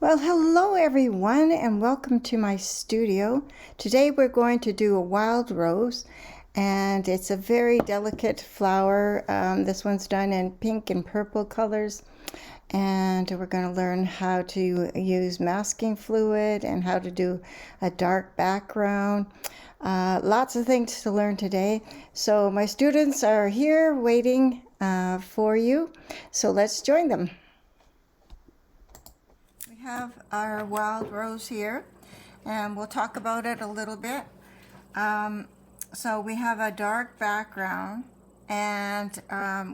Well, hello everyone, and welcome to my studio. Today we're going to do a wild rose, and it's a very delicate flower. This one's done in pink and purple colors, and we're going to learn how to use masking fluid and how to do a dark background. Lots of things to learn today. So my students are here waiting for you, so let's join them. We have our wild rose here, and we'll talk about it a little bit. So we have a dark background, and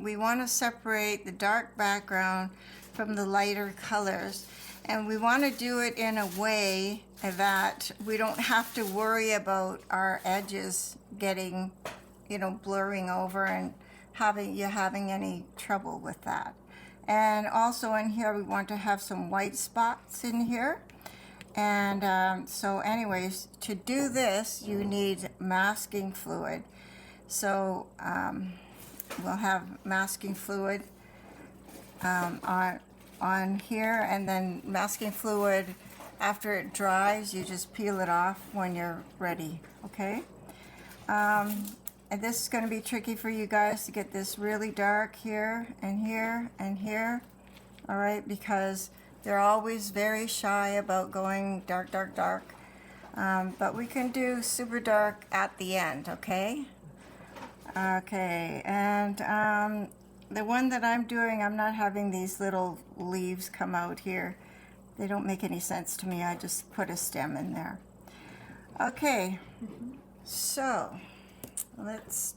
we want to separate the dark background from the lighter colors, and we want to do it in a way that we don't have to worry about our edges getting, blurring over and having any trouble with that. And also in here we want to have some white spots in here. And so anyways, to do this you need masking fluid. So we'll have masking fluid on here, and then masking fluid, after it dries you just peel it off when you're ready, okay? And this is going to be tricky for you guys to get this really dark here and here and here, all right, because they're always very shy about going dark, dark, dark. But we can do super dark at the end, okay? Okay, and the one that I'm doing, I'm not having these little leaves come out here. They don't make any sense to me. I just put a stem in there. Okay, so let's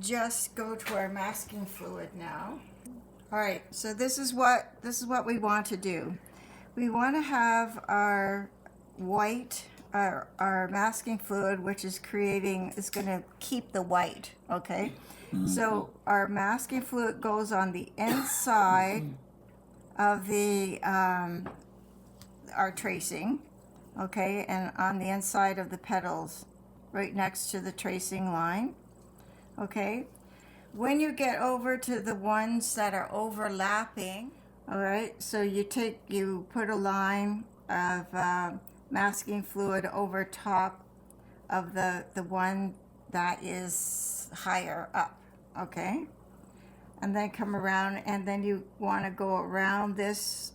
just go to our masking fluid now. All right, so this is what we want to do. We want to have our white, our masking fluid, which is going to keep the white, okay? So our masking fluid goes on the inside of the our tracing, okay, and on the inside of the petals, right next to the tracing line, okay? When you get over to the ones that are overlapping, all right, so you put a line of masking fluid over top of the one that is higher up, okay? And then come around, and then you want to go around this.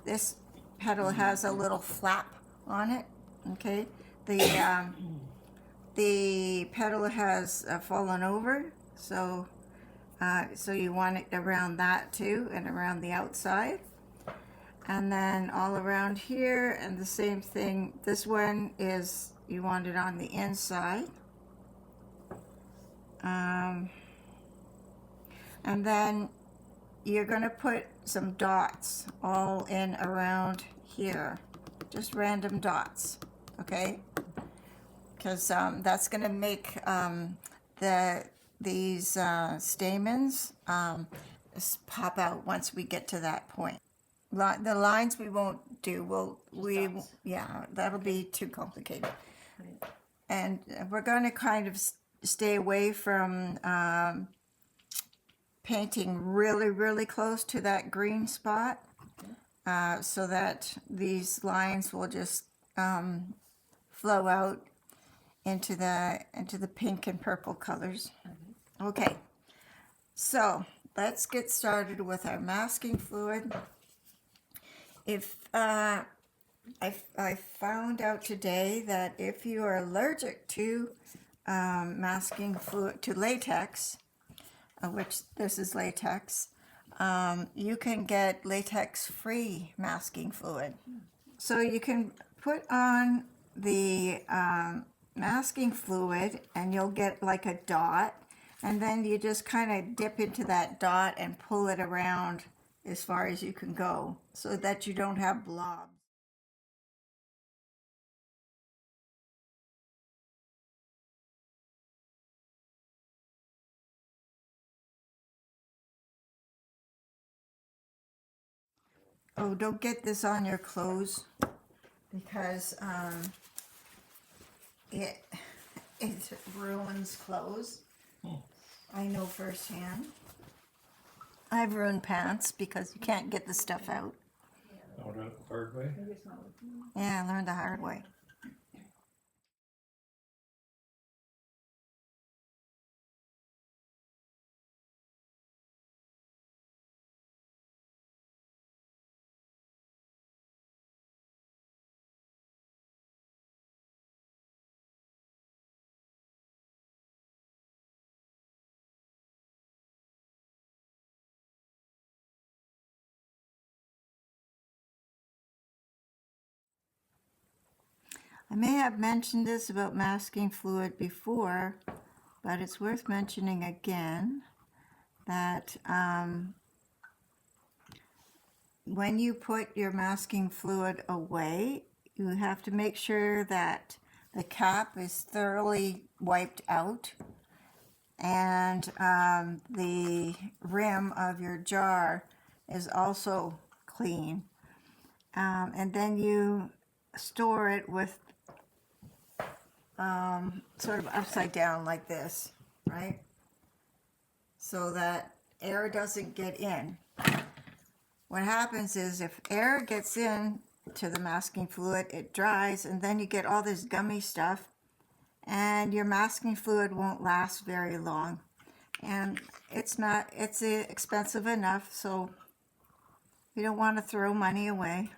This petal has a little flap on it, okay? The petal has fallen over, so you want it around that too, and around the outside, and then all around here, and the same thing. This one is, you want it on the inside, and then you're going to put some dots all in around here, just random dots, okay? Because that's going to make these stamens pop out once we get to that point. The lines we won't do. Yeah, that'll be too complicated. Right. And we're going to kind of stay away from painting really, really close to that green spot, so that these lines will just flow out into the pink and purple colors. Okay, so let's get started with our masking fluid. If I found out today that if you are allergic to masking fluid, to latex, which this is latex, you can get latex-free masking fluid. So you can put on the masking fluid, and you'll get like a dot, and then you just kind of dip into that dot and pull it around as far as you can go, so that you don't have blobs. Oh, don't get this on your clothes, because it ruins clothes. I know firsthand. I've ruined pants because you can't get the stuff out. Found out the hard way. Yeah, I learned the hard way. I may have mentioned this about masking fluid before, but it's worth mentioning again that when you put your masking fluid away, you have to make sure that the cap is thoroughly wiped out and the rim of your jar is also clean. And then you store it with sort of upside down like this, right? So that air doesn't get in. What happens is if air gets in to the masking fluid, it dries and then you get all this gummy stuff and your masking fluid won't last very long. And it's expensive enough, so you don't want to throw money away.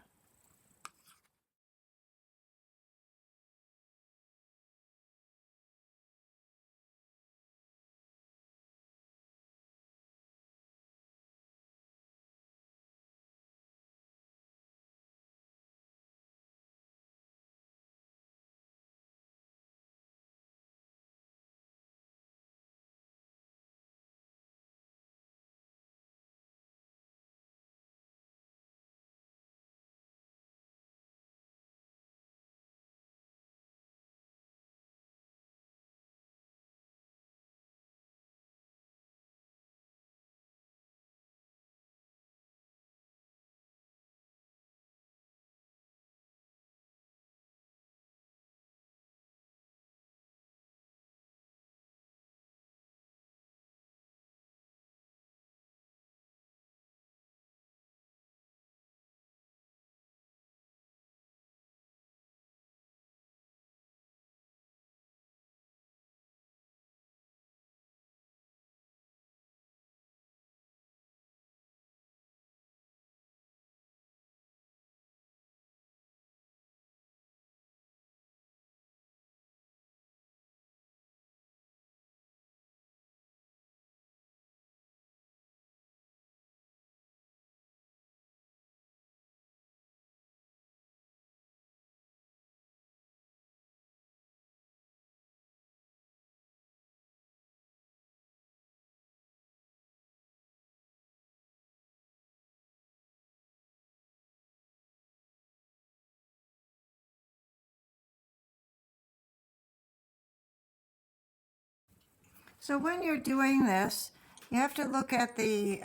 So when you're doing this, you have to look at the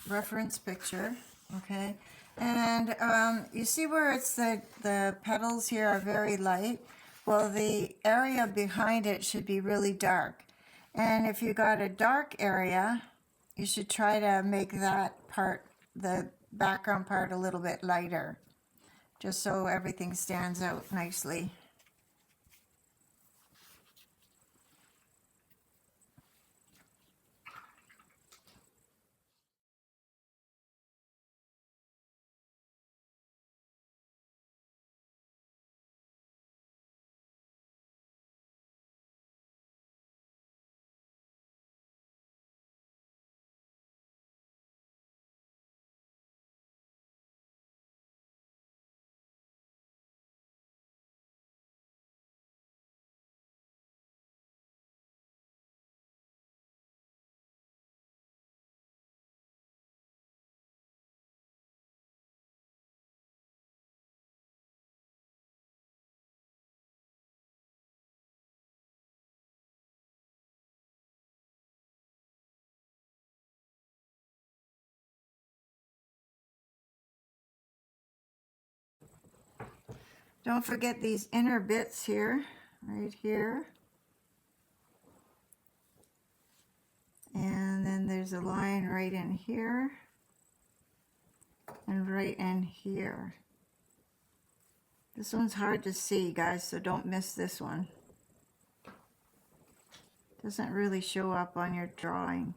reference picture, okay? And you see where it's the petals here are very light? Well, the area behind it should be really dark. And if you got a dark area, you should try to make that part, the background part, a little bit lighter, just so everything stands out nicely. Don't forget these inner bits here, right here. And then there's a line right in here. and right in here. This one's hard to see, guys, so don't miss this one. Doesn't really show up on your drawing.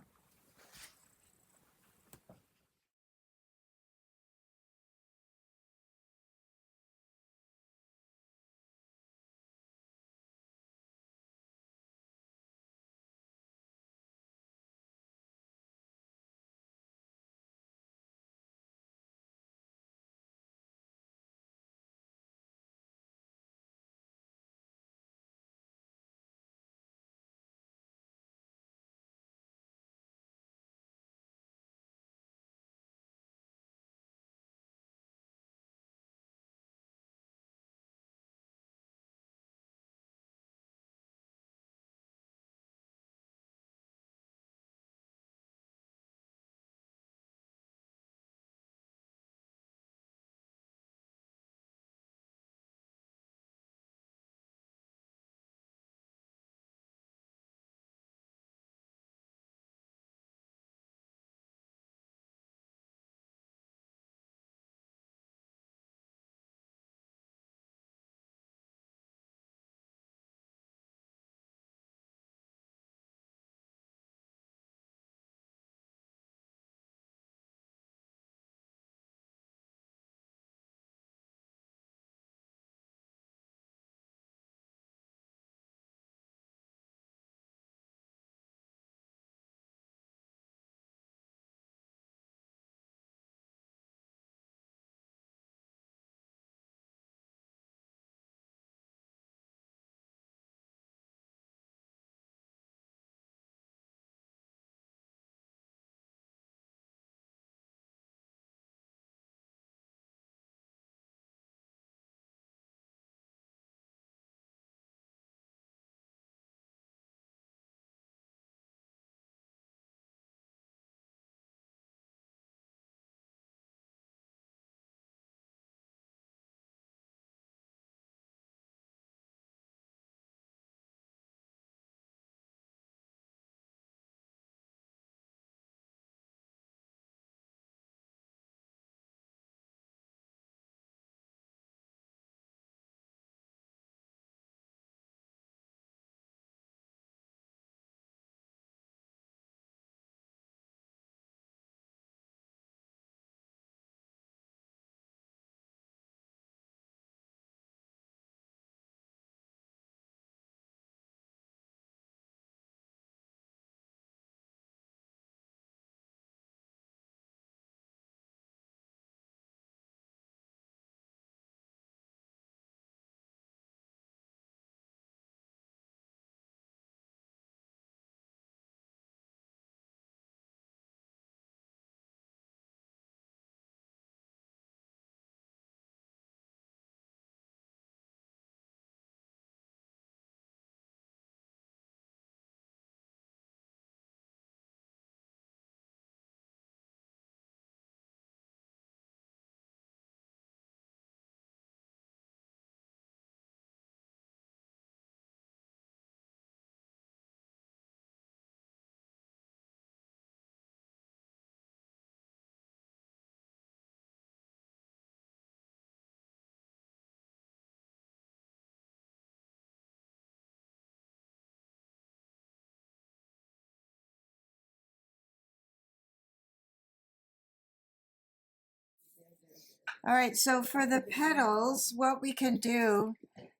All right, so for the petals, what we can do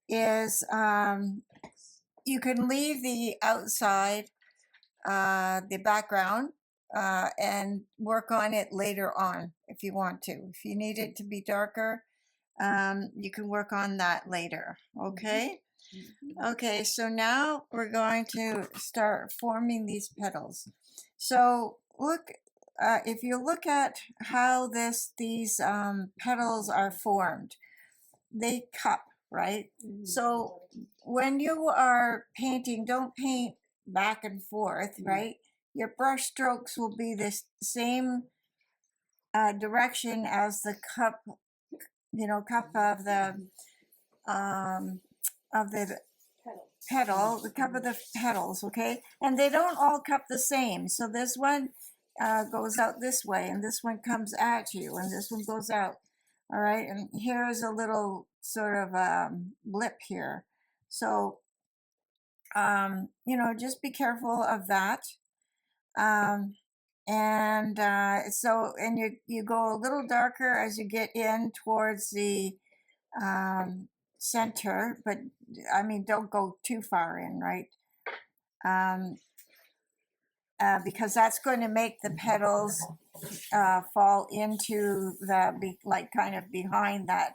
is you can leave the outside, the background, and work on it later on if you want to. If you need it to be darker, you can work on that later, okay? Okay, so now we're going to start forming these petals. So look, if you look at how these petals are formed, they cup, right? So when you are painting, don't paint back and forth, right? Your brush strokes will be this same direction as the cup, cup of the petal, the cup of the petals, okay? And they don't all cup the same. So this one goes out this way, and this one comes at you, and this one goes out. All right, and here is a little sort of blip here. So, you know, just be careful of that. And and you go a little darker as you get in towards the center, but I mean, don't go too far in, right? Because that's going to make the petals fall into the, like, kind of behind that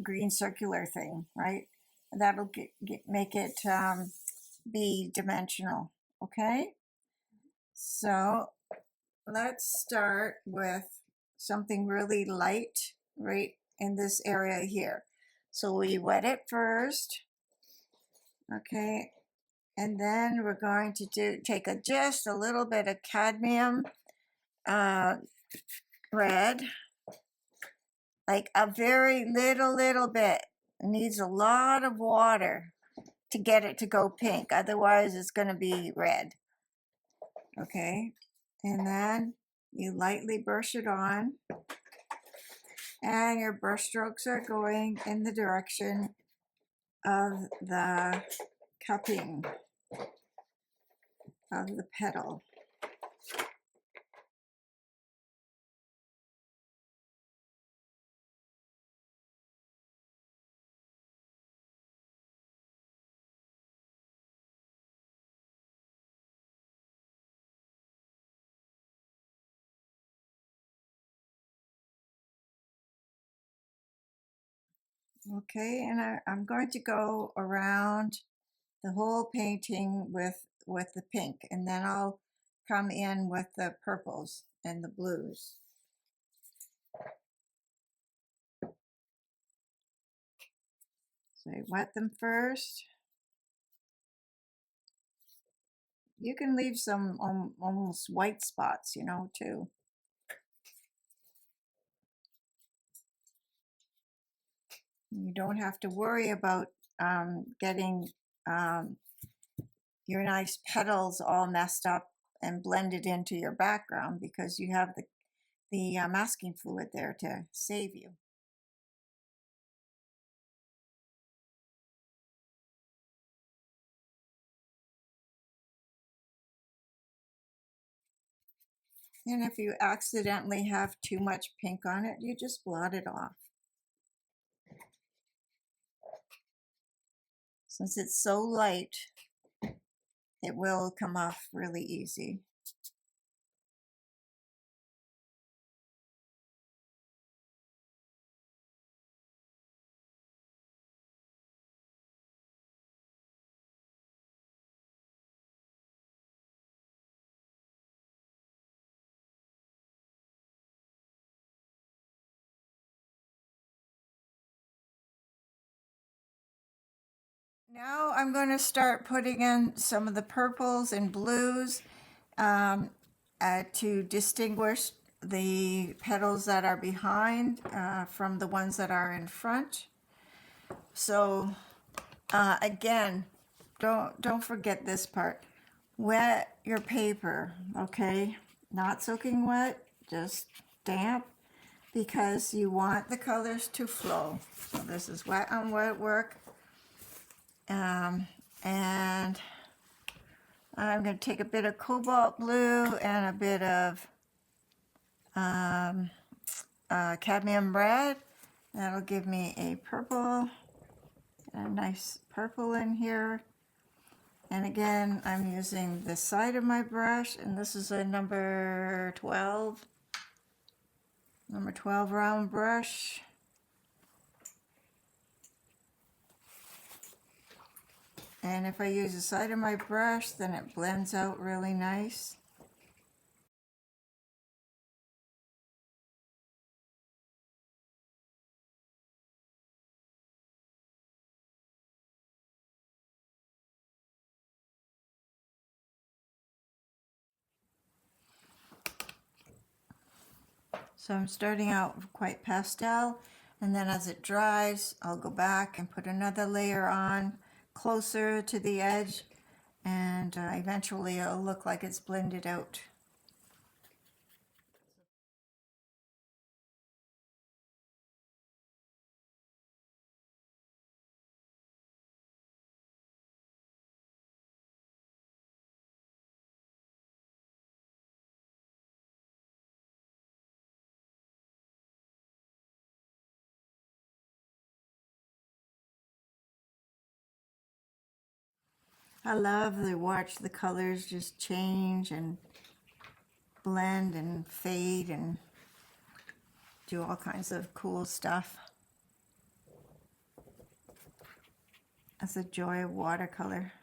green circular thing, right? That'll make it be dimensional, okay? So let's start with something really light right in this area here. So we wet it first, okay? And then we're going to take just a little bit of cadmium red, like a very little bit. It needs a lot of water to get it to go pink. Otherwise, it's going to be red. Okay. And then you lightly brush it on. And your brush strokes are going in the direction of the cupping of the petal. Okay, and I'm going to go around the whole painting with the pink, and then I'll come in with the purples and the blues. So I wet them first. You can leave some almost white spots, you know, too. You don't have to worry about getting your nice petals all messed up and blended into your background, because you have the masking fluid there to save you. And if you accidentally have too much pink on it, you just blot it off. Since it's so light, it will come off really easy. Now I'm going to start putting in some of the purples and blues to distinguish the petals that are behind from the ones that are in front. So again, don't forget this part. Wet your paper, okay? Not soaking wet, just damp, because you want the colors to flow. So this is wet on wet work. And I'm going to take a bit of cobalt blue and a bit of cadmium red. That'll give me a purple, a nice purple in here. And again, I'm using the side of my brush, and this is a number 12 round brush. And if I use the side of my brush, then it blends out really nice. So I'm starting out quite pastel, and then as it dries, I'll go back and put another layer on closer to the edge, and eventually it'll look like it's blended out. I love to watch the colors just change and blend and fade and do all kinds of cool stuff. That's the joy of watercolor.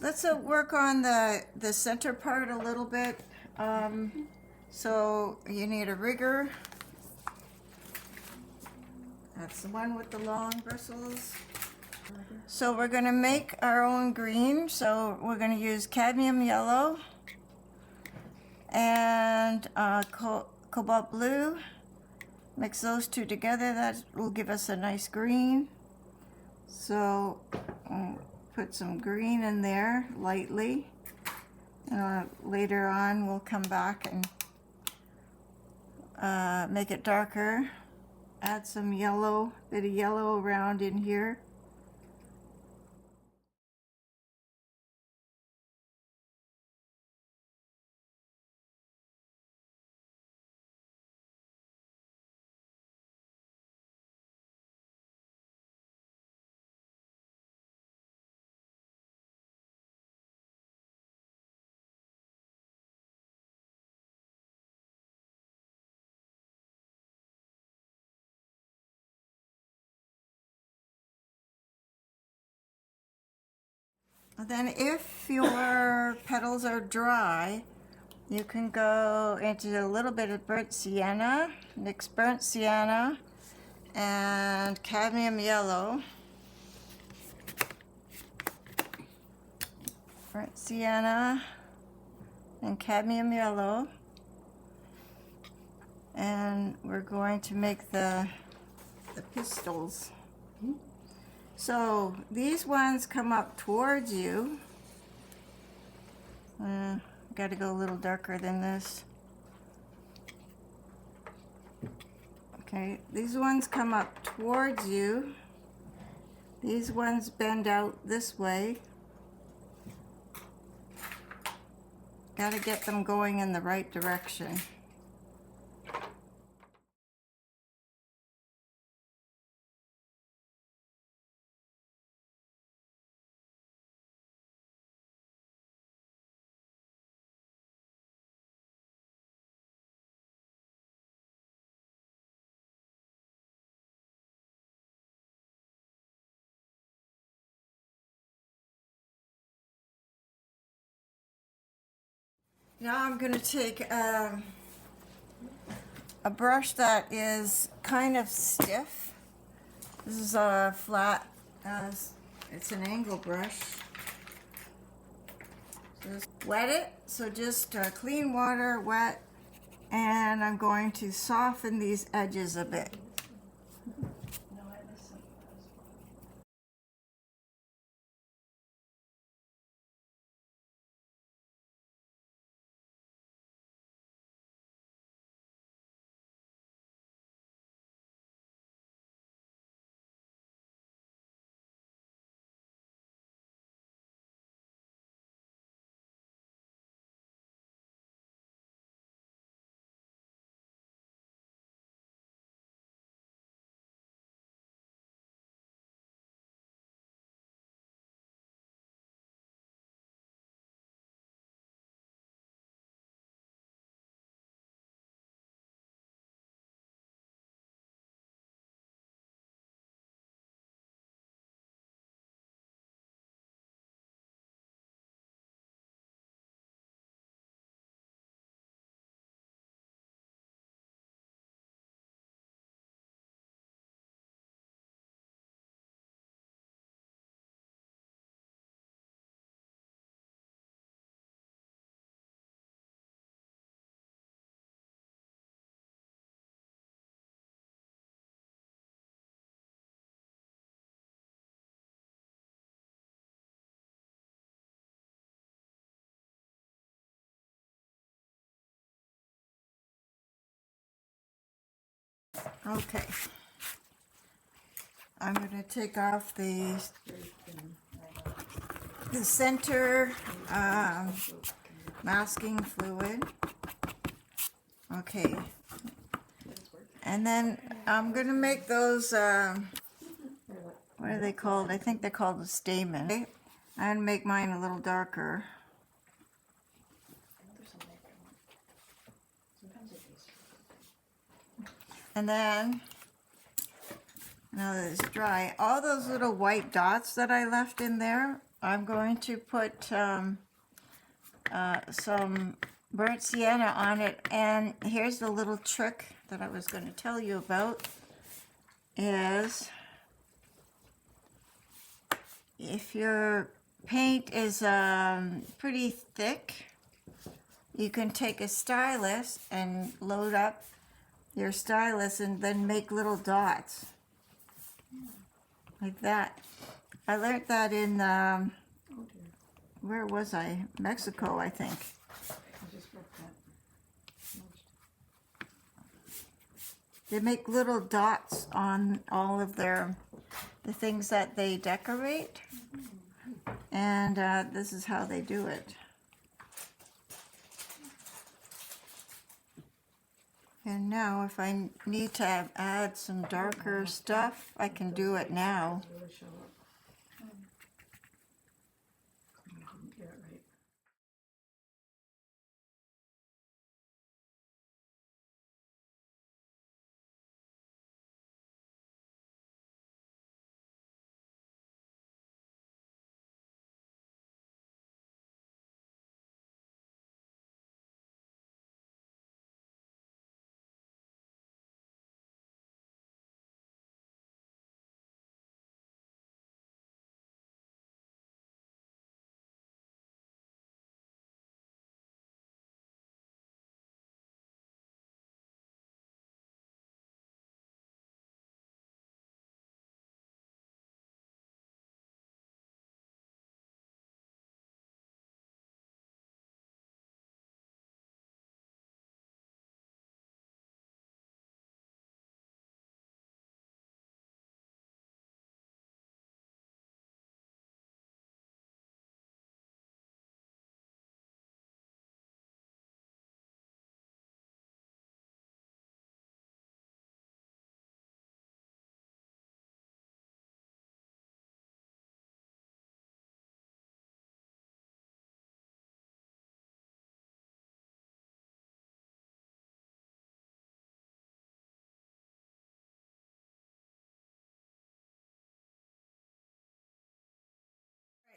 Let's work on the center part a little bit. So you need a rigger. That's the one with the long bristles. So we're going to make our own green. So we're going to use cadmium yellow and cobalt blue. Mix those two together. That will give us a nice green. So put some green in there lightly. And later on we'll come back and make it darker. Add some yellow, bit of yellow around in here. Then if your petals are dry, you can go into a little bit of burnt sienna, mix burnt sienna and cadmium yellow. Burnt sienna and cadmium yellow. And we're going to make the pistils. So these ones come up towards you. Got to go a little darker than this. Okay, these ones come up towards you. These ones bend out this way. Got to get them going in the right direction. Now I'm going to take a brush that is kind of stiff. This is a flat, it's an angle brush. Just wet it, so just clean water, wet, and I'm going to soften these edges a bit. Okay. I'm going to take off the center masking fluid. Okay. And then I'm going to make those, what are they called? I think they're called the stamens. Okay. I'm going to make mine a little darker. And then, now that it's dry, all those little white dots that I left in there, I'm going to put some burnt sienna on it. And here's the little trick that I was going to tell you about, is if your paint is pretty thick, you can take a stylus and load up your stylus and then make little dots like that. I learned that in where was I? Mexico, I think. They make little dots on all of the things that they decorate, and this is how they do it. And now if I need to add some darker stuff, I can do it now.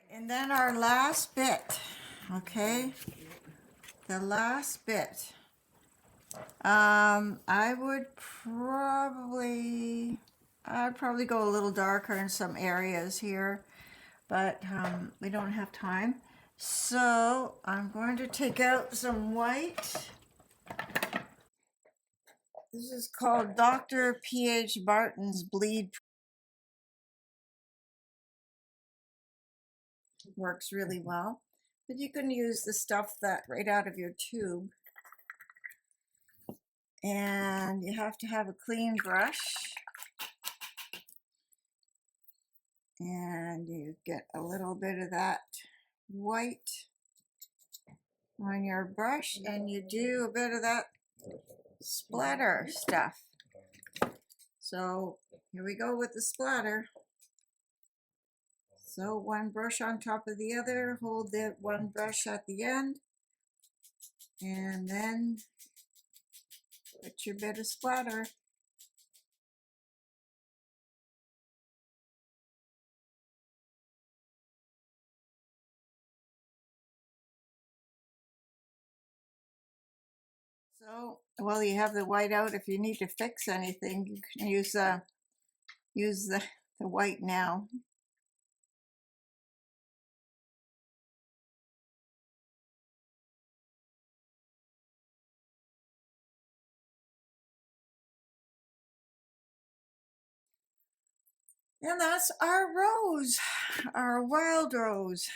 And then our last bit, okay, the last bit. I'd probably go a little darker in some areas here, but we don't have time. So I'm going to take out some white. This is called Dr. P.H. Barton's Bleed. Works really well, but you can use the stuff that right out of your tube. And you have to have a clean brush, and you get a little bit of that white on your brush, and you do a bit of that splatter stuff. So here we go with the splatter. So one brush on top of the other, hold the one brush at the end, and then put your bit of splatter. So while you have the white out, if you need to fix anything, you can use the white now. And that's our rose, our wild rose.